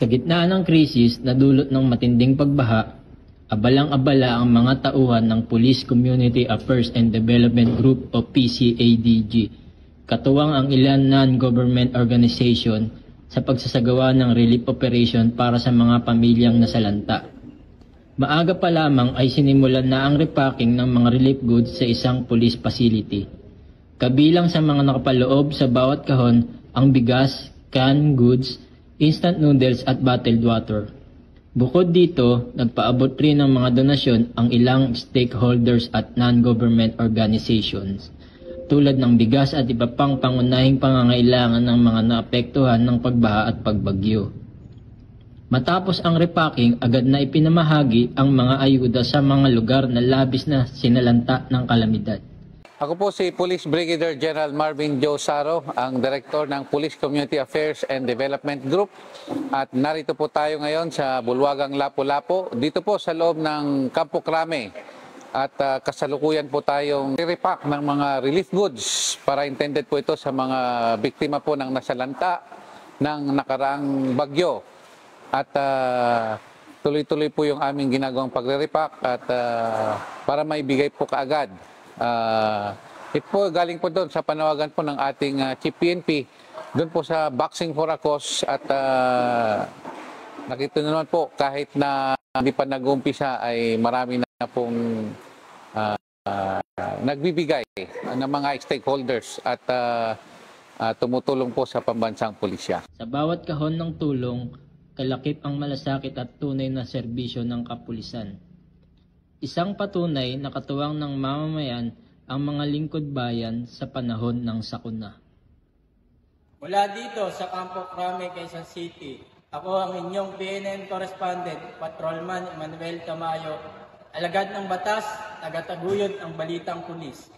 Sa gitna ng krisis na dulot ng matinding pagbaha, abalang-abala ang mga tauhan ng Police Community Affairs and Development Group o PCADG, katuwang ang ilan non-government organization sa pagsasagawa ng relief operation para sa mga pamilyang nasalanta. Maaga pa lamang ay sinimulan na ang repacking ng mga relief goods sa isang police facility. Kabilang sa mga nakapaloob sa bawat kahon ang bigas, canned goods, instant noodles at bottled water. Bukod dito, nagpaabot rin ng mga donasyon ang ilang stakeholders at non-government organizations, tulad ng bigas at iba pang pangunahing pangangailangan ng mga naapektuhan ng pagbaha at pagbagyo. Matapos ang repacking, agad na ipinamahagi ang mga ayuda sa mga lugar na labis na sinalanta ng kalamidad. Ako po si Police Brigadier General Marvin Joe Saro, ang Director ng Police Community Affairs and Development Group. At narito po tayo ngayon sa Bulwagang Lapu-Lapu, dito po sa loob ng Campo Crame. At kasalukuyan po tayong repack ng mga relief goods para intended po ito sa mga biktima po ng nasalanta ng nakaraang bagyo. At tuloy-tuloy po yung aming ginagawang pagre-repack at para maibigay po kaagad. Ito po galing po doon sa panawagan po ng ating Chief PNP doon po sa Boxing for a Cause at nakita naman po kahit na hindi pa nag-umpisa ay marami na pong nagbibigay ng mga stakeholders at tumutulong po sa pambansang pulisya. Sa bawat kahon ng tulong, kalakip ang malasakit at tunay na serbisyo ng kapulisan. Isang patunay na katuwang ng mamamayan ang mga lingkod bayan sa panahon ng sakuna. Mula dito sa Campo Crame, Quezon City, ako ang inyong PNN correspondent, Patrolman Emmanuel Tamayo, alagad ng batas, tagataguyod ng balitang pulis.